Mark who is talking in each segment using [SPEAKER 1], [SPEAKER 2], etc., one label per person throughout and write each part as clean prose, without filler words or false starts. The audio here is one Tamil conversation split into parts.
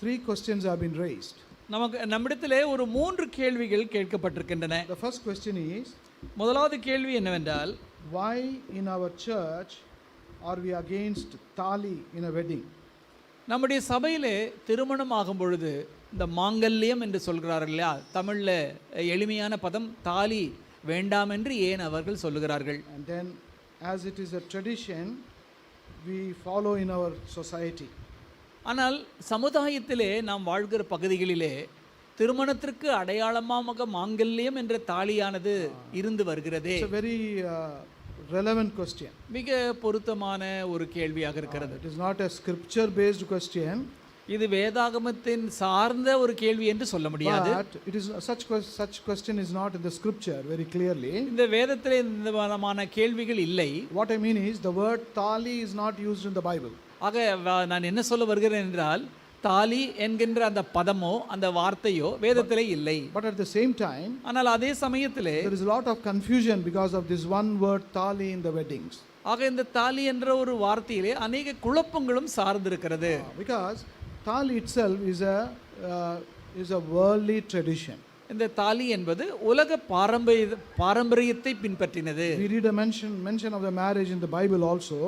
[SPEAKER 1] three questions have been raised.
[SPEAKER 2] நம்மிடத்திலே ஒரு 3 கேள்விகள் கேட்கப்பட்டிருக்கின்றன.
[SPEAKER 1] The first question is,
[SPEAKER 2] முதலாவது கேள்வி என்னவென்றால்,
[SPEAKER 1] why in our church are we against tali in a wedding?
[SPEAKER 2] நம்முடைய சபையிலே திருமணம் ஆகும் பொழுது இந்த மாங்கல்யம் என்று சொல்கிறார்கள் இல்லையா, தமிழில் எளிமையான பதம் தாலி வேண்டாம் என்று ஏன் அவர்கள் சொல்லுகிறார்கள்?
[SPEAKER 1] And then as it is a tradition we follow in our society.
[SPEAKER 2] ஆனால் சமுதாயத்திலே நாம் வாழ்கிற பகுதிகளிலே திருமணத்திற்கு அடையாளமாக மாங்கல்யம் என்ற தாலியானது இருந்து வருகிறதே.
[SPEAKER 1] It's a very relevant question.
[SPEAKER 2] மிக பொருத்தமான ஒரு கேள்வியாக இருக்கிறது.
[SPEAKER 1] It is not a scripture based question.
[SPEAKER 2] இது வேதாகமத்தின் சார்ந்த ஒரு கேள்வி என்று சொல்ல முடியாது.
[SPEAKER 1] But it is such question is not in the scripture very clearly.
[SPEAKER 2] இந்த வேதத்திலே இந்த விதமான கேள்விகள் இல்லை.
[SPEAKER 1] What I mean is the word tali is not used in the Bible.
[SPEAKER 2] ஆக நான் என்ன சொல்ல வருகிறேன் என்றால், தாலி என்கின்ற அந்த பதமோ அந்த வார்த்தையோ வேதத்திலே இல்லை.
[SPEAKER 1] But at the same time,
[SPEAKER 2] ஆனால் அதே சமயத்திலே
[SPEAKER 1] there is a lot of confusion because of this one word tali in the weddings.
[SPEAKER 2] ஆக இந்த தாலி என்ற ஒரு வார்த்தையிலே அநேக குழப்பங்களும் சார்ந்திருக்கிறது.
[SPEAKER 1] Because tali itself is a worldly tradition.
[SPEAKER 2] இந்த தாலி என்பது உலக பாரம்பரியத்தை பின்பற்றினது.
[SPEAKER 1] We read a mention of the marriage in the Bible also.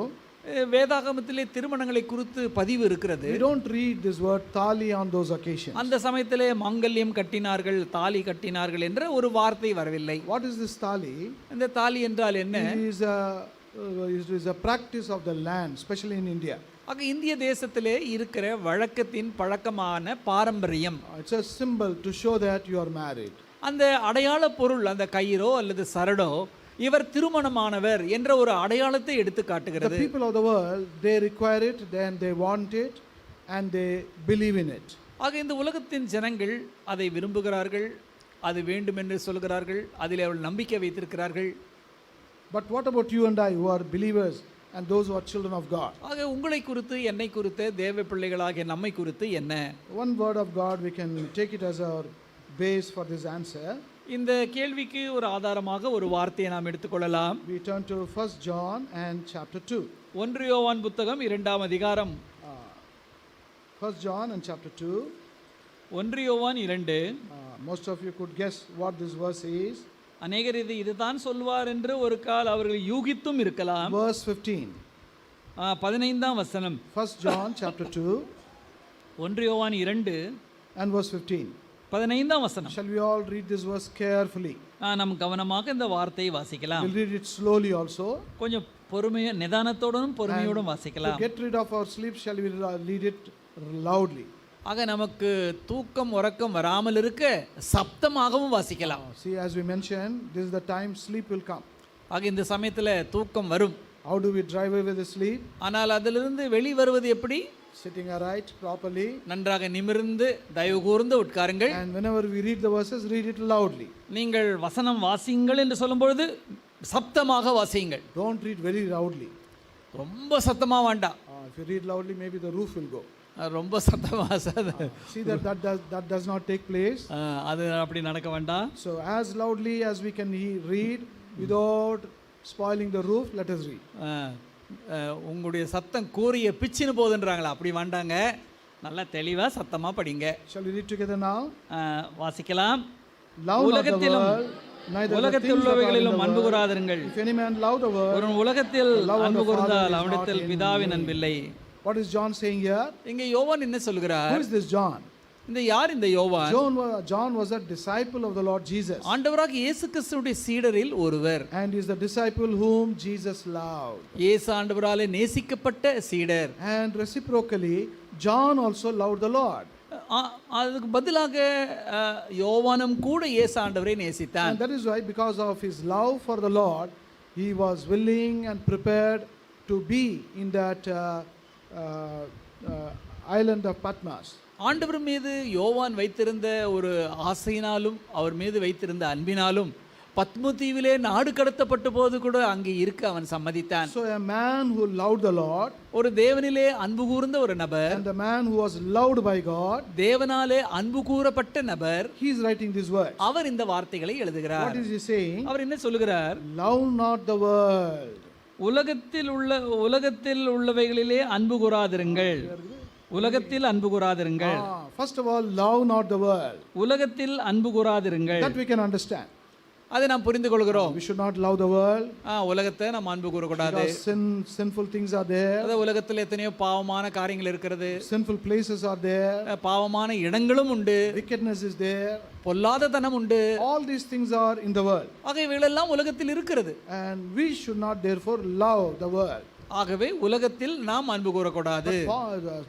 [SPEAKER 2] வேதாகமத்திலே திருமணங்களை குறித்து பதிவு இருக்கிறது.
[SPEAKER 1] We don't read this word tali on those occasions.
[SPEAKER 2] அந்த சமயத்திலே மாங்கல்யம் கட்டினார்கள், தாலி கட்டினார்கள் என்ற ஒரு வார்த்தை வரவில்லை.
[SPEAKER 1] What is this tali?
[SPEAKER 2] இந்த தாலி என்றால் என்ன?
[SPEAKER 1] It is a practice of the land, especially in India.
[SPEAKER 2] ஆக இந்திய தேசத்திலே இருக்கிற வழக்கத்தின் பழக்கமான பாரம்பரியம்.
[SPEAKER 1] It's a symbol to show that you are married.
[SPEAKER 2] அந்த அடையாள பொருள், அந்த கயிறோ அல்லது சரடோ இவர் திருமணமானவர் என்ற ஒரு அடையாளத்தை எடுத்து காட்டுகிறது.
[SPEAKER 1] The people of the world, they require it, then they want it and they believe in it.
[SPEAKER 2] ஆக இந்த உலகத்தின் ஜனங்கள் அதை விரும்புகிறார்கள், அது வேண்டும் என்று சொல்கிறார்கள், அதில் அவர்கள் நம்பிக்கை வைத்திருக்கிறார்கள்.
[SPEAKER 1] But what about you and I who are believers and those who are children of God?
[SPEAKER 2] ஆக உங்களை குறித்து, என்னை குறித்து, தேவ பிள்ளைகளாகிய நம்மை குறித்து என்ன?
[SPEAKER 1] One word of God, we can take it as our base for this answer.
[SPEAKER 2] இந்த கேள்விக்கு ஒரு ஆதாரமாக ஒரு வார்த்தையை நாம் எடுத்துக்கொள்ளலாம்.
[SPEAKER 1] We turn to 1 John and chapter 2.
[SPEAKER 2] 1 யோவான் புத்தகம் 2ஆம் அதிகாரம்.
[SPEAKER 1] 1 John and chapter 2.
[SPEAKER 2] 1 யோவான் 2.
[SPEAKER 1] Most of you could guess what this verse is.
[SPEAKER 2] அநேகர் இதுதான் சொல்வார் என்று ஒரு கால் அவர்கள் யூகித்தும் இருக்கலாம்.
[SPEAKER 1] Verse 15.
[SPEAKER 2] 15ஆம் வசனம்.
[SPEAKER 1] 1 John chapter 2.
[SPEAKER 2] 1 யோவான் 2
[SPEAKER 1] and verse 15.
[SPEAKER 2] 15ஆம் வசனம்.
[SPEAKER 1] Shall we all read this verse carefully?
[SPEAKER 2] நாம் கவனமாக இந்த வார்த்தையை வாசிக்கலாம்.
[SPEAKER 1] We'll read it slowly also.
[SPEAKER 2] கொஞ்சம் பொறுமையா, நிதானத்தோடும் பொறுமையோடும் வாசிக்கலாம்.
[SPEAKER 1] To get rid of our sleep, shall we read it loudly?
[SPEAKER 2] ஆக நமக்கு தூக்கம் உறக்கம் வராமல் இருக்க சப்தமாகவும் வாசிக்கலாம்.
[SPEAKER 1] See, as we mentioned, this is the time sleep will come.
[SPEAKER 2] ஆக இந்த சமயத்தில் தூக்கம் வரும்.
[SPEAKER 1] How do we drive away the sleep?
[SPEAKER 2] ஆனால் அதிலிருந்து வெளி வருவது எப்படி?
[SPEAKER 1] Sitting aright properly.
[SPEAKER 2] நன்றாக நிமிர்ந்து தயவு கூர்ந்து உட்காருங்கள்.
[SPEAKER 1] And whenever we read the verses, read it loudly.
[SPEAKER 2] நீங்கள் வசனம் வாசியுங்கள் என்று சொல்லும்பொழுது சப்தமாக வாசியுங்கள்.
[SPEAKER 1] Don't read very loudly.
[SPEAKER 2] ரொம்ப சத்தமா வேண்டாம்.
[SPEAKER 1] If you read loudly, maybe the roof will go.
[SPEAKER 2] ரொம்ப சத்தமா
[SPEAKER 1] see that does not take place.
[SPEAKER 2] அது அப்படி நடக்க வேண்டாம்.
[SPEAKER 1] So as loudly as we can read without spoiling the roof, let us read.
[SPEAKER 2] உங்களுடைய சத்தம் கூறிய பிச்சின்னு போதுன்றாங்களா, அப்படி வேண்டாங்க, நல்லா தெளிவா சத்தமா படிங்க.
[SPEAKER 1] Shall we read together now?
[SPEAKER 2] வாசிக்கலாம்.
[SPEAKER 1] உலகத்திலும்
[SPEAKER 2] உலகத்தில் உள்ளவைகளிலும் அன்பு கூறாதிருங்கள்.
[SPEAKER 1] If any man love the world,
[SPEAKER 2] ஒரு உலகத்தில் அன்பு கூர்ந்தால் அவனிடத்தில் பிதாவின் அன்பில்லை.
[SPEAKER 1] What is John saying here?
[SPEAKER 2] இங்க யோவான் என்ன சொல்கிறார்?
[SPEAKER 1] Who is this John?
[SPEAKER 2] இந்த யார் இந்த யோவான்?
[SPEAKER 1] John was a disciple of the Lord Jesus.
[SPEAKER 2] ஆண்டவராகிய இயேசு கிறிஸ்துவின் சீடரில் ஒருவர்.
[SPEAKER 1] And he is the disciple whom Jesus loved.
[SPEAKER 2] இயேசு ஆண்டவராலே நேசிக்கப்பட்ட சீடர்.
[SPEAKER 1] And reciprocally John also loved the Lord.
[SPEAKER 2] அதுக்கு பதிலாக யோவானும் கூட இயேசு ஆண்டவரை நேசித்தான்.
[SPEAKER 1] And that is why, because of his love for the Lord, he was willing and prepared to be in that island of Patmos.
[SPEAKER 2] ஆண்டவர் மீது யோவான் வைத்திருந்த ஒரு ஆசையினாலும் அவர் மீது வைத்திருந்த அன்பினாலும் பத்மு தீவிலே நாடு கடத்தப்பட்ட போது கூட அங்கே இருக்க அவன் சம்மதித்தான்.
[SPEAKER 1] So a man who loved the Lord,
[SPEAKER 2] ஒரு தேவனிலே அன்பு கூர்ந்த ஒரு நபர்,
[SPEAKER 1] and the man who was loved by God,
[SPEAKER 2] தேவனாலே அன்பு கூறப்பட்ட நபர்,
[SPEAKER 1] he is writing these words.
[SPEAKER 2] அவர் இந்த வார்த்தைகளை எழுதுகிறார்.
[SPEAKER 1] What is he saying?
[SPEAKER 2] அவர் என்ன சொல்லுகிறார்?
[SPEAKER 1] Love not the world.
[SPEAKER 2] உலகத்தில் உள்ளவைகளிலே அன்பு கூறாதிருங்கள். உலகத்தில் அன்பு கூறாதிருங்கள்.
[SPEAKER 1] First of all, love not the world.
[SPEAKER 2] உலகத்தில் அன்பு கூறாதிருங்கள்.
[SPEAKER 1] That we can understand.
[SPEAKER 2] அதை நாம் புரிந்து கொள்கிறோம்.
[SPEAKER 1] We should not love the world.
[SPEAKER 2] உலகத்தை நாம் அன்பு கூறக்கூடாது.
[SPEAKER 1] Because sinful things are there.
[SPEAKER 2] அத உலகத்தில் எத்தனையோ பாவமான காரியங்கள் இருக்கிறது.
[SPEAKER 1] Sinful places are there.
[SPEAKER 2] பாவமான இடங்களும் உண்டு.
[SPEAKER 1] Wickedness is there.
[SPEAKER 2] பொல்லாத தனம் உண்டு.
[SPEAKER 1] All these things are in the world.
[SPEAKER 2] இவைகளெல்லாம் உலகத்தில் இருக்கிறது.
[SPEAKER 1] And we should not therefore love the world.
[SPEAKER 2] ஆகவே உலகத்தில் நாம் அன்பு கூறக்கூடாது.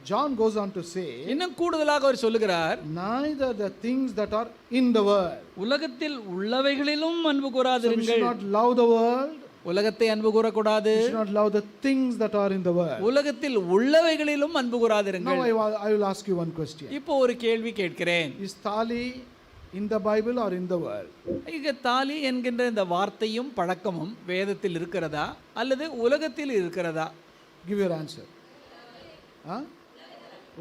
[SPEAKER 1] John goes on to say,
[SPEAKER 2] இன்னும் கூடுதலாக அவர் சொல்லுகிறார்,
[SPEAKER 1] neither the things that are in the world.
[SPEAKER 2] உலகத்தில் உள்ளவைகளிலும் அன்பு கூறாதிருங்கள்.
[SPEAKER 1] So we should not love the world.
[SPEAKER 2] உலகத்தை அன்பு கூறக்கூடாது.
[SPEAKER 1] We should not love the things that are in the world.
[SPEAKER 2] உலகத்தில் உள்ளவைகளிலும் அன்பு கூறாதிருங்கள்.
[SPEAKER 1] Now I will ask you one question.
[SPEAKER 2] இப்போ ஒரு கேள்வி கேட்கிறேன்.
[SPEAKER 1] Is thali in the Bible or in the world?
[SPEAKER 2] இங்க தாலி என்கின்ற இந்த வார்த்தையும் பழக்கமும் வேதத்தில் இருக்கிறதா அல்லது உலகத்தில் இருக்கிறதா?
[SPEAKER 1] Give your answer.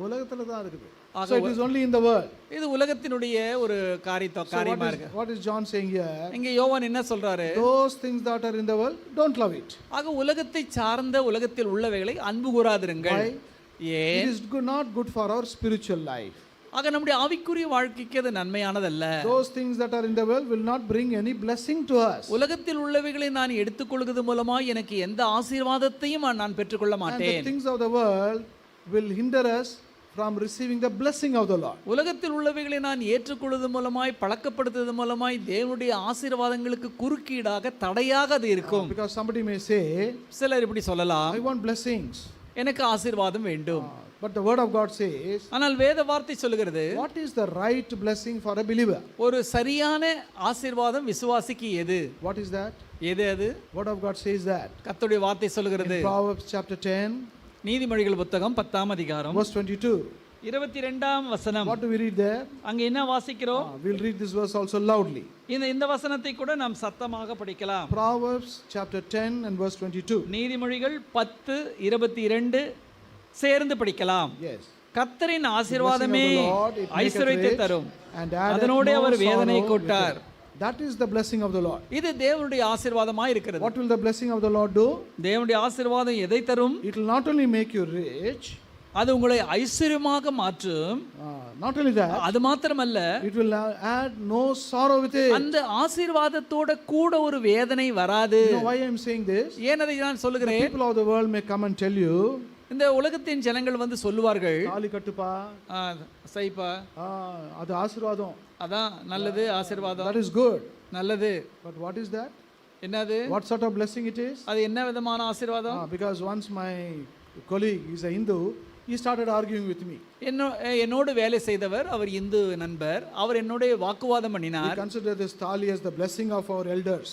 [SPEAKER 1] உலகத்துல தான் இருக்குது. So it is only in the world.
[SPEAKER 2] இது உலகத்தினுடைய ஒரு காரியமா இருக்கு.
[SPEAKER 1] What is John saying here?
[SPEAKER 2] இங்க யோவான் என்ன சொல்றாரு?
[SPEAKER 1] Those things that are in the world, don't love it.
[SPEAKER 2] உலகத்தை சார்ந்த உலகத்தில் உள்ளவைகளை அன்பு கூறாதிருங்கள்.
[SPEAKER 1] It is not good for our spiritual life.
[SPEAKER 2] நம்முடைய ஆவிக்குரிய வாழ்க்கைக்கு அது நன்மையானதல்ல.
[SPEAKER 1] Those things that are in the world will not bring any blessing to us.
[SPEAKER 2] உலகத்தில் உள்ளவைகளை நான் எடுத்துக்கொள்வது மூலமா எனக்கு எந்த ஆசீர்வாதத்தையும் நான் பெற்றுக்கொள்ள மாட்டேன்.
[SPEAKER 1] And the things of the world will hinder us from receiving the blessing of the Lord.
[SPEAKER 2] உலகத்தில் உள்ளவைகளை நான் ஏற்றுக்கொள்வது மூலமாய் பழக்கப்படுத்துவது மூலமாய் தேவனுடைய ஆசீர்வாதங்களுக்கு குறுக்கீடாக தடையாக அது இருக்கும்.
[SPEAKER 1] Because somebody may say,
[SPEAKER 2] சிலர் இப்படி சொல்லலாம்,
[SPEAKER 1] I want blessings.
[SPEAKER 2] எனக்கு ஆசீர்வாதம் வேண்டும்.
[SPEAKER 1] But the word of God says,
[SPEAKER 2] ஆனால் வேத வார்த்தை சொல்லுகிறது,
[SPEAKER 1] what is the right blessing for a believer?
[SPEAKER 2] ஒரு சரியான ஆசீர்வாதம் விசுவாசிக்கு எது?
[SPEAKER 1] What is that?
[SPEAKER 2] எது அது?
[SPEAKER 1] Word of God says that.
[SPEAKER 2] கர்த்தருடைய வார்த்தை சொல்லுகிறது.
[SPEAKER 1] Proverbs chapter 10,
[SPEAKER 2] நீதிமொழிகள் புத்தகம் 10ஆம் அதிகாரம்
[SPEAKER 1] verse 22.
[SPEAKER 2] 22ஆம் வசனம்.
[SPEAKER 1] What do we read there?
[SPEAKER 2] அங்க என்ன வாசிக்கிறோம்?
[SPEAKER 1] We'll read this verse also loudly.
[SPEAKER 2] இந்த வசனத்தை கூட நாம் சத்தமாக படிக்கலாம்.
[SPEAKER 1] Proverbs chapter 10 and verse 22.
[SPEAKER 2] நீதிமொழிகள் 10:22 சேர்ந்து படிக்கலாம்.
[SPEAKER 1] Yes.
[SPEAKER 2] கர்த்தரின் ஆசீர்வாதமே ஐஸ்வரியத்தை தரும், அதனோடு அவர் வேதனை கூட்டார்.
[SPEAKER 1] That is the blessing of the Lord.
[SPEAKER 2] இது தேவனுடைய ஆசீர்வாதமாய் இருக்கிறது.
[SPEAKER 1] What will the blessing of the Lord do?
[SPEAKER 2] தேவனுடைய ஆசீர்வாதம் எதை தரும்?
[SPEAKER 1] It will not only make you rich,
[SPEAKER 2] அது உங்களை ஐஸ்வரியமாக மாற்றும்.
[SPEAKER 1] not only that,
[SPEAKER 2] அது மாத்திரமல்ல,
[SPEAKER 1] it will add no sorrow with it.
[SPEAKER 2] அந்த ஆசீர்வாதத்தோட கூட ஒரு வேதனை வராது.
[SPEAKER 1] You know why I am saying this?
[SPEAKER 2] ஏன் அதை நான் சொல்லுகிறேன்?
[SPEAKER 1] People of the world may come and tell you,
[SPEAKER 2] இந்த உலகத்தின் ஜனங்கள் வந்து சொல்லுவார்கள்,
[SPEAKER 1] தாலி கட்டுப்பா,
[SPEAKER 2] சைப்பா,
[SPEAKER 1] அது ஆசீர்வாதம்,
[SPEAKER 2] அதான் நல்லது, ஆசீர்வாதம்,
[SPEAKER 1] that is good,
[SPEAKER 2] நல்லது.
[SPEAKER 1] But what is that?
[SPEAKER 2] என்னது?
[SPEAKER 1] What sort of blessing it is?
[SPEAKER 2] அது என்ன விதமான ஆசீர்வாதம்?
[SPEAKER 1] Because once my colleague is a Hindu, he started arguing with me.
[SPEAKER 2] என்னோடு வேலை செய்தவர், அவர் இந்து நண்பர், அவர் என்னோட வாக்குவாதம் பண்ணினார்.
[SPEAKER 1] We consider this thali as the blessing of our elders.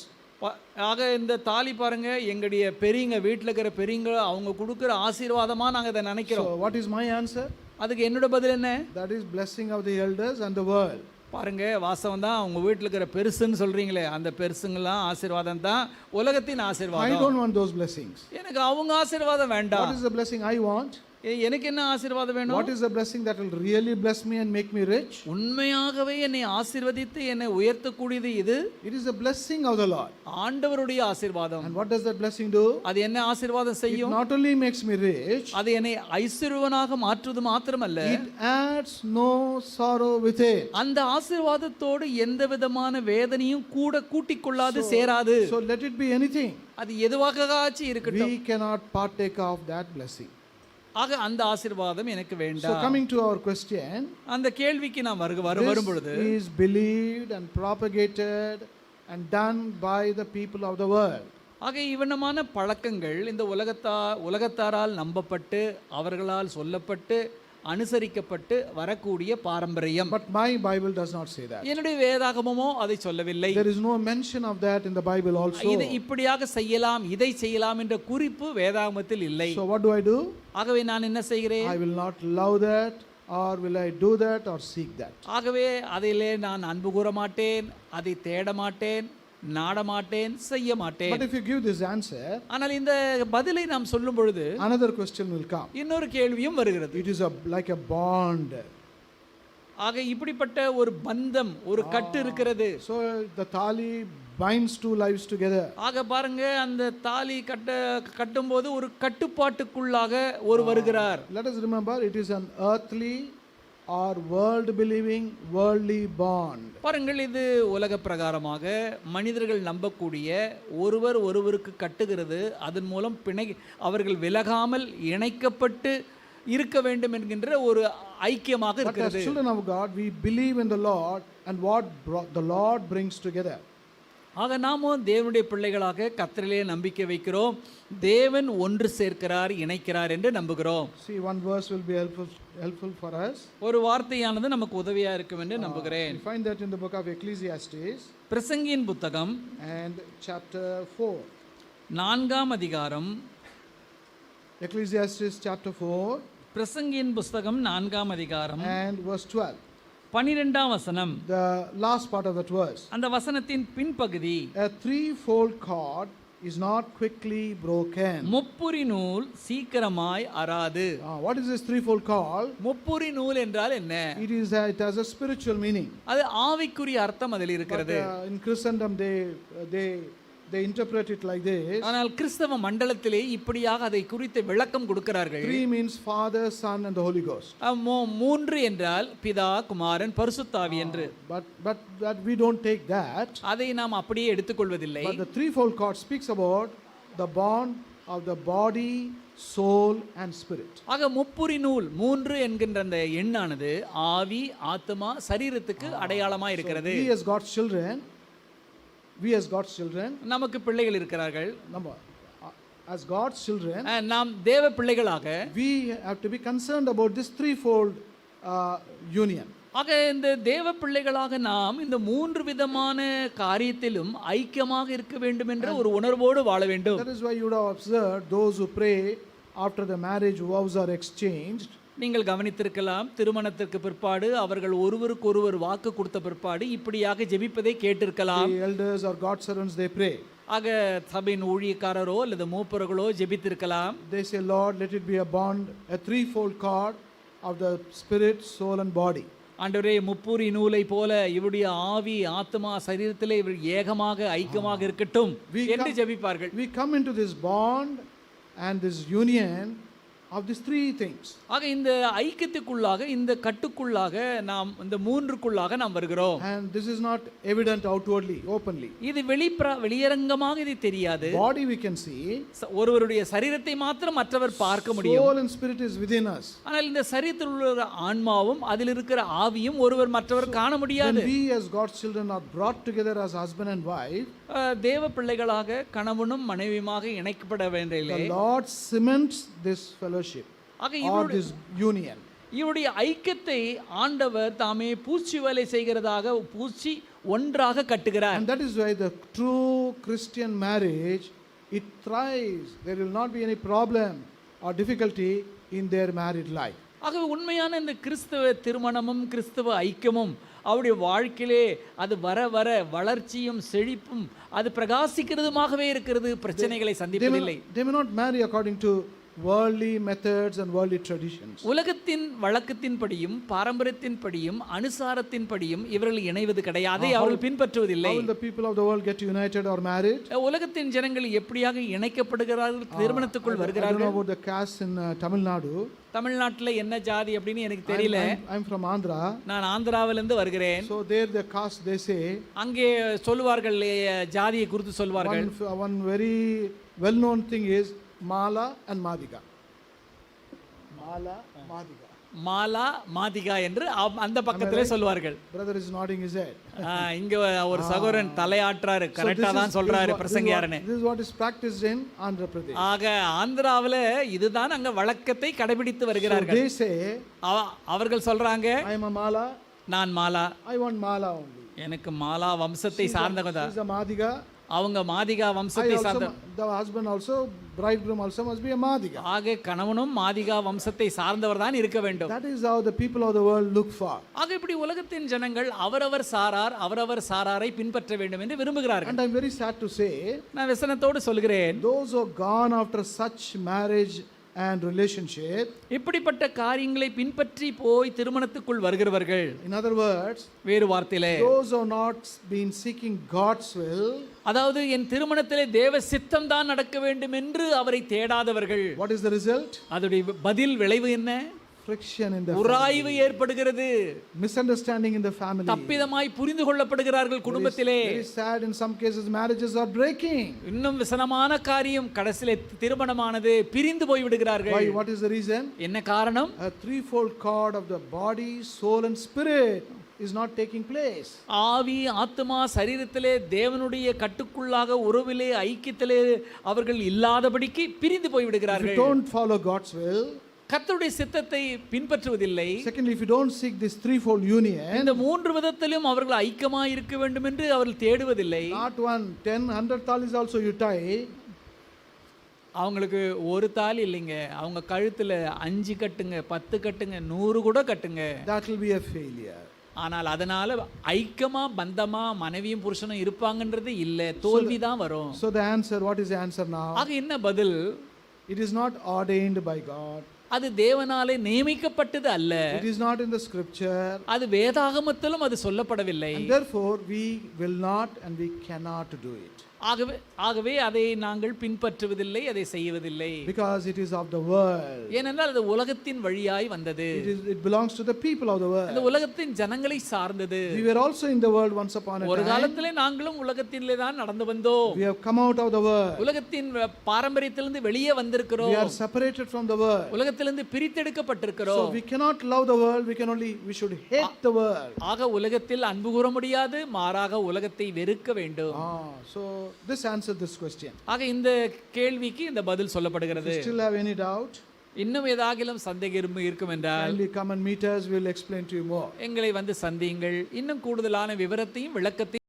[SPEAKER 2] இந்த தாலி பாருங்க, எங்களுடைய பெரியங்க, வீட்டில் இருக்கிற பெரியங்க அவங்க கொடுக்குற ஆசீர்வாதமா நாங்க இதை நினைக்கிறோம்.
[SPEAKER 1] So what is my answer?
[SPEAKER 2] அதுக்கு என்னோட பதில் என்ன?
[SPEAKER 1] That is blessing of the elders and the world.
[SPEAKER 2] பாருங்க, வாசம் தான் உங்க வீட்டில் இருக்கிற பெருசுன்னு சொல்றீங்களே, அந்த பெருசுங்கெல்லாம் ஆசீர்வாதம் தான், உலகத்தின் ஆசீர்வாதம்.
[SPEAKER 1] I don't want those blessings.
[SPEAKER 2] எனக்கு அவங்க ஆசீர்வாதம் வேண்டாம்.
[SPEAKER 1] What is the blessing I want?
[SPEAKER 2] எனக்கு என்ன ஆசீர்வாதம் வேணும்?
[SPEAKER 1] What is the blessing that will really bless me and make me rich?
[SPEAKER 2] உண்மையாகவே என்னை ஆசீர்வதித்து என்னை உயர்த்தக்கூடியது இது.
[SPEAKER 1] It is the blessing of the Lord.
[SPEAKER 2] ஆண்டவருடைய ஆசீர்வாதம்.
[SPEAKER 1] And what does that blessing do?
[SPEAKER 2] அது என்ன ஆசீர்வாதம் செய்யும்?
[SPEAKER 1] It not only makes me rich,
[SPEAKER 2] அது என்னை ஐஸ்வரியவனாக மாற்றுவது மாத்திரமல்ல,
[SPEAKER 1] it adds no sorrow with it.
[SPEAKER 2] அந்த ஆசீர்வாதத்தோடு எந்த விதமான வேதனையும் கூட கூட்டிக் கொள்ளாது, சேராது.
[SPEAKER 1] So let it be anything.
[SPEAKER 2] அது எதுவாகவாச்சு இருக்கட்டும்.
[SPEAKER 1] We cannot partake of that blessing.
[SPEAKER 2] அந்த ஆசீர்வாதம் எனக்கு வேண்டாம்.
[SPEAKER 1] So coming to our question,
[SPEAKER 2] அந்த கேள்விக்கு நாம் வரும் பொழுது,
[SPEAKER 1] this is believed and propagated and done by the people of the world.
[SPEAKER 2] இவனமான பழக்கங்கள் இந்த உலகத்தாரால் நம்பப்பட்டு அவர்களால் சொல்லப்பட்டு அனுசரிக்கப்பட்டு வரக்கூடிய பாரம்பரியம்.
[SPEAKER 1] But my Bible does not say that.
[SPEAKER 2] என்னுடைய வேதாகமமோ அதை சொல்லவில்லை.
[SPEAKER 1] There is no mention of that in the Bible also.
[SPEAKER 2] இது இப்படியாக செய்யலாம், இதை செய்யலாம் என்ற குறிப்பு வேதாகமத்தில் இல்லை.
[SPEAKER 1] So what do I do?
[SPEAKER 2] ஆகவே நான் என்ன செய்கிறேன்?
[SPEAKER 1] I will not love that, or will I do that or seek that?
[SPEAKER 2] ஆகவே அதிலே நான் அன்பு கூற மாட்டேன், அதை தேட மாட்டேன், நாட மாட்டேன், செய்ய மாட்டேன்.
[SPEAKER 1] But if you give this answer,
[SPEAKER 2] ஆனால் இந்த பதிலை நாம் சொல்லும் பொழுது
[SPEAKER 1] another question will come.
[SPEAKER 2] இன்னொரு கேள்வியும் வருகிறது.
[SPEAKER 1] It is like a bond.
[SPEAKER 2] இப்படிப்பட்ட ஒரு பந்தம், ஒரு கட்டு இருக்கிறது.
[SPEAKER 1] So the thali binds two lives together.
[SPEAKER 2] பாருங்க, அந்த தாலி கட்டும்போது ஒரு கட்டுப்பாட்டுக்குள்ளாக ஒரு வருகிறார்.
[SPEAKER 1] Let us remember, it is an earthly or world believing, worldly bond.
[SPEAKER 2] பாருங்கள், இது உலக பிரகாரமாக மனிதர்கள் நம்பக்கூடிய ஒருவர் ஒருவருக்கு கட்டுகிறது, அதன் மூலம் அவர்கள் விலகாமல் இணைக்கப்பட்டு இருக்க வேண்டும் என்கின்ற ஒரு ஐக்கியமாக
[SPEAKER 1] But as
[SPEAKER 2] இருக்கிறது.
[SPEAKER 1] children of God, we believe in the Lord and what the Lord brings together.
[SPEAKER 2] ஆக நாமும் தேவனுடைய பிள்ளைகளாக கர்த்தரிலே நம்பிக்கை வைக்கிறோம். தேவன் ஒன்று சேர்க்கிறார், இணைக்கிறார் என்று நம்புகிறோம்.
[SPEAKER 1] See, one verse will be helpful for us.
[SPEAKER 2] ஒரு வார்த்தையானது நமக்கு உதவியா இருக்கும் என்று நம்புகிறேன்.
[SPEAKER 1] We find that in the book of Ecclesiastes
[SPEAKER 2] பிரசங்கியின் புத்தகம்
[SPEAKER 1] and chapter 4.
[SPEAKER 2] 4ஆம் அதிகாரம்.
[SPEAKER 1] Ecclesiastes chapter 4
[SPEAKER 2] பிரசங்கியின் புத்தகம் 4ஆம் அதிகாரம்
[SPEAKER 1] and verse 12.
[SPEAKER 2] 12ஆம் வசனம்.
[SPEAKER 1] The last part of that verse.
[SPEAKER 2] அந்த வசனத்தின் பின்பகுதி,
[SPEAKER 1] A threefold cord is not quickly broken.
[SPEAKER 2] முப்புரி நூல் சீக்கிரமாய் அறாது.
[SPEAKER 1] What is this threefold cord?
[SPEAKER 2] முப்புரி நூல் என்றால் என்ன?
[SPEAKER 1] It has a spiritual meaning.
[SPEAKER 2] அது ஆவிக்குரிய அர்த்தம் அதில் இருக்கிறது.
[SPEAKER 1] But, in Christendom they interpret it like this.
[SPEAKER 2] ஆனால் கிறிஸ்தவ மண்டலத்திலே இப்படியாக அதை குறித்து விளக்கம் கொடுக்கிறார்கள்.
[SPEAKER 1] 3 means Father, Son and the Holy Ghost.
[SPEAKER 2] 3 என்றால் பிதா, குமாரன், பரிசுத்தாவி என்று.
[SPEAKER 1] But we don't take that.
[SPEAKER 2] அதை நாம் அப்படியே எடுத்துக்கொள்வதில்லை.
[SPEAKER 1] But the threefold cord speaks about the bond of the body, soul and spirit.
[SPEAKER 2] ஆக முப்புரி நூல் 3 என்கின்ற அந்த எண்ணானது ஆவி, ஆத்மா, சரீரத்துக்கு அடையாளமாக இருக்கிறது.
[SPEAKER 1] We as God's children,
[SPEAKER 2] நமக்கு பிள்ளைகள் இருக்கிறார்கள்.
[SPEAKER 1] as God's children,
[SPEAKER 2] நாம் தேவ பிள்ளைகளாக
[SPEAKER 1] we have to be concerned about this threefold union.
[SPEAKER 2] ஆக இந்த தேவ பிள்ளைகளாக நாம் இந்த 3 விதமான காரியத்திலும் ஐக்கியமாக இருக்க வேண்டும் என்ற ஒரு உணர்வோடு வாழ வேண்டும்.
[SPEAKER 1] That is why you would have observed those who pray after the marriage vows are exchanged.
[SPEAKER 2] நீங்கள் கவனித்திருக்கலாம், திருமணத்திற்கு பிற்பாடு அவர்கள் ஒருவருக்கொருவர் வாக்கு கொடுத்த பிற்பாடு இப்படியாக ஜெபிப்பதை கேட்டிருக்கலாம்.
[SPEAKER 1] The elders or God servants, they pray.
[SPEAKER 2] ஆக சபையின் ஊழியக்காரரோ அல்லது மூப்பர்களோ ஜெபித்திருக்கலாம்.
[SPEAKER 1] They say, Lord, let it be a bond, a threefold cord of the spirit, soul and body.
[SPEAKER 2] ஆண்டவரே, முப்புரி நூலை போல இவருடைய ஆவி, ஆத்மா, சரீரத்திலே இவர் ஏகமாக ஐக்கியமாக இருக்கட்டும் என்று ஜெபிப்பார்கள்.
[SPEAKER 1] We come into this bond and this union of these three things.
[SPEAKER 2] ஆக இந்த ஐக்கியத்துக்குள்ளாக, இந்த கட்டுக்குள்ளாக, நாம் இந்த 3க்குள்ளாக நாம் வருகிறோம்.
[SPEAKER 1] And this is not evident outwardly, openly.
[SPEAKER 2] இது வெளியரங்கமாக இது தெரியாது.
[SPEAKER 1] Body we can see.
[SPEAKER 2] ஒருவருடைய சரீரத்தை மாத்திரம் மற்றவர் பார்க்க முடியும்.
[SPEAKER 1] Soul and spirit is within us.
[SPEAKER 2] ஆனால் இந்த சரீரத்தில் உள்ள ஆன்மாவும் அதில் இருக்கிற ஆவியும் ஒருவர் மற்றவர் காண முடியாது.
[SPEAKER 1] When we as God's children are brought together as husband and wife,
[SPEAKER 2] தேவ பிள்ளைகளாக கணவனும் மனைவியுமாக இணைக்கப்பட வேண்டியதில்லை.
[SPEAKER 1] the Lord cements this fellowship or this union.
[SPEAKER 2] இவருடைய ஐக்கியத்தை ஆண்டவர் தாமே பூச்சி வேலை செய்கிறதாக பூச்சி ஒன்றாக கட்டுகிறார்.
[SPEAKER 1] And that is why the true Christian marriage, it thrives. There will not be any problem or difficulty in their married life.
[SPEAKER 2] ஆகவே உண்மையான இந்த கிறிஸ்தவ திருமணமும் கிறிஸ்தவ ஐக்கியமும் அவருடைய வாழ்க்கையிலே அது வர வர வளர்ச்சியும் செழிப்பும் அது பிரகாசிக்கிறதுமாகவே இருக்கிறது. பிரச்சனைகளை சந்திப்பதில்லை.
[SPEAKER 1] They may not marry according to worldly methods and worldly traditions.
[SPEAKER 2] உலகத்தின் வழக்கத்தின்படியும் பாரம்பரியத்தின்படியும் அனுசாரத்தின்படியும் இவர்கள் இணைவது கிடையாது, அவர்கள் பின்பற்றுவதில்லை.
[SPEAKER 1] How will the people of the world get united or married?
[SPEAKER 2] உலகத்தின் ஜனங்கள் எப்படியாக இணைக்கப்படுகிறார்கள், திருமணத்துக்குள் வருகிறார்கள்?
[SPEAKER 1] I don't know about the caste in Tamil Nadu.
[SPEAKER 2] தமிழ்நாட்டில் என்ன ஜாதி அப்படின்னு எனக்கு தெரியல.
[SPEAKER 1] I'm from Andhra.
[SPEAKER 2] நான் ஆந்திராவிலிருந்து வருகிறேன்.
[SPEAKER 1] So there the caste, they say,
[SPEAKER 2] அங்கே சொல்வார்கள், ஜாதியை குறித்து சொல்வார்கள்.
[SPEAKER 1] One very well known thing is Mala and Madhiga. Mala, Madhiga.
[SPEAKER 2] Mala, Madiga என்று அந்த பக்கத்திலே சொல்வார்கள்.
[SPEAKER 1] Brother is nodding his head.
[SPEAKER 2] இங்க ஒரு சகோதரன் தலையாற்றாரு, கரெக்டா தான் சொல்றாரு பிரசங்கியாரனே.
[SPEAKER 1] This is what is practiced in Andhra Pradesh.
[SPEAKER 2] ஆக ஆந்திராவில இதுதான் அங்க வழக்கத்தை கடைபிடித்து வருகிறார்கள்.
[SPEAKER 1] So they say,
[SPEAKER 2] அவர்கள் சொல்றாங்க,
[SPEAKER 1] I am a Mala.
[SPEAKER 2] நான் Mala.
[SPEAKER 1] I want Mala only.
[SPEAKER 2] எனக்கு மாலா வம்சத்தை சார்ந்தவங்க தான்.
[SPEAKER 1] She is a Madhiga.
[SPEAKER 2] அவங்க மாதிகா வம்சத்தை சார்ந்த.
[SPEAKER 1] The husband also, bridegroom also must be a Madhiga.
[SPEAKER 2] ஆக கணவனும் மாதிகா வம்சத்தை சார்ந்தவர் தான் இருக்க வேண்டும்.
[SPEAKER 1] That is how the people of the world look for.
[SPEAKER 2] ஆக இப்படி உலகத்தின் ஜனங்கள் அவரவர் சாராரை பின்பற்ற வேண்டும் என்று விரும்புகிறார்கள்.
[SPEAKER 1] And I am very sad to say,
[SPEAKER 2] நான் வசனத்தோடு சொல்கிறேன்,
[SPEAKER 1] those who have gone after such marriage and relationship,
[SPEAKER 2] இப்படிப்பட்ட காரியங்களை பின்பற்றி போய் திருமணத்துக்குள் வருகிறவர்கள்,
[SPEAKER 1] in other words,
[SPEAKER 2] வேறு வார்த்தையிலே,
[SPEAKER 1] those who have not been seeking God's will,
[SPEAKER 2] அதாவது என் திருமணத்திலே தேவ சித்தம் தான் நடக்க வேண்டும் என்று அவரை தேடாதவர்கள்,
[SPEAKER 1] what is the result?
[SPEAKER 2] அதோட பதில் விளைவு என்ன?
[SPEAKER 1] friction in the
[SPEAKER 2] உராய்வு ஏற்படுகிறது,
[SPEAKER 1] misunderstanding in the family.
[SPEAKER 2] தப்பிதமாய் புரிந்து கொள்ளப்படுகிறார்கள் குடும்பத்திலே.
[SPEAKER 1] Very sad, in some cases marriages are breaking.
[SPEAKER 2] இன்னும் விசனமான காரியம், கடைசியிலே திருமணமானது பிரிந்து போய் விடுகிறார்கள்.
[SPEAKER 1] Why? What is the reason?
[SPEAKER 2] என்ன காரணம்?
[SPEAKER 1] A threefold cord of the body, soul and spirit is not taking place.
[SPEAKER 2] ஆவி, ஆத்மா, சரீரத்திலே தேவனுடைய கட்டுக்குள்ளாக உறவிலே ஐக்கியத்திலே அவர்கள் இல்லாதபடிக்கு பிரிந்து போய்
[SPEAKER 1] If you
[SPEAKER 2] விடுகிறார்கள்.
[SPEAKER 1] don't follow God's will,
[SPEAKER 2] கர்த்தருடைய சித்தத்தை பின்பற்றுவதில்லை.
[SPEAKER 1] secondly, if you don't seek this threefold union,
[SPEAKER 2] இந்த மூன்று விதத்திலும் அவர்கள் ஐக்கியமாய் இருக்க வேண்டும் என்று அவர்கள் தேடுவதில்லை.
[SPEAKER 1] not 1, 10, 100 talis also you tie,
[SPEAKER 2] அவங்களுக்கு ஒரு தாலி இல்லைங்க, அவங்க கழுத்துல 5 கட்டுங்க, 10 கட்டுங்க, 100 கூட கட்டுங்க.
[SPEAKER 1] that will be a failure.
[SPEAKER 2] ஆனால் அதனால ஐக்கியமா பந்தமா மனைவியும் புருஷனும் இருப்பாங்கன்றது இல்ல, தோல்விதான் வரும்.
[SPEAKER 1] So the answer, what is the answer now?
[SPEAKER 2] ஆக என்ன பதில்?
[SPEAKER 1] It is not ordained by God.
[SPEAKER 2] அது தேவனாலே நியமிக்கப்பட்டது அல்ல.
[SPEAKER 1] It is not in the scripture.
[SPEAKER 2] அது வேதாகமத்திலும் அது சொல்லப்படவில்லை.
[SPEAKER 1] And therefore we will not and we cannot do it.
[SPEAKER 2] ஆகவே அதை நாங்கள் பின்பற்றுவதில்லை, அதை செய்வதில்லை.
[SPEAKER 1] Because it is of the world.
[SPEAKER 2] ஏனென்றால் அது உலகத்தின் வழியாய் வந்தது.
[SPEAKER 1] It belongs to the people of the world.
[SPEAKER 2] இந்த உலகத்தின் ஜனங்களை சார்ந்தது.
[SPEAKER 1] We were also in the world once upon a
[SPEAKER 2] ஒரு
[SPEAKER 1] time.
[SPEAKER 2] காலத்திலே நாங்களும் உலகத்திலே தான் நடந்து வந்தோம்.
[SPEAKER 1] We have come out of the world.
[SPEAKER 2] உலகத்தின் பாரம்பரியத்திலிருந்து வெளியே வந்திருக்கிறோம்.
[SPEAKER 1] We are separated from the world.
[SPEAKER 2] உலகத்திலிருந்து பிரித்தெடுக்கப்பட்டிருக்கிறோம்.
[SPEAKER 1] So we cannot love the world, we should hate the world.
[SPEAKER 2] ஆக உலகத்தில் அன்பு கூற முடியாது, மாறாக உலகத்தை வெறுக்க வேண்டும்.
[SPEAKER 1] So this answers this question.
[SPEAKER 2] ஆக இந்த கேள்விக்கு இந்த பதில் சொல்லப்படுகிறது.
[SPEAKER 1] If you still have any doubt,
[SPEAKER 2] இன்னும் ஏதாகிலும் சந்தேகம் இருக்கும் என்றால்
[SPEAKER 1] kindly come and meet us, we will explain to you more.
[SPEAKER 2] எங்களை வந்து சந்தியுங்கள், இன்னும் கூடுதலான விவரத்தையும் விளக்கத்தையும்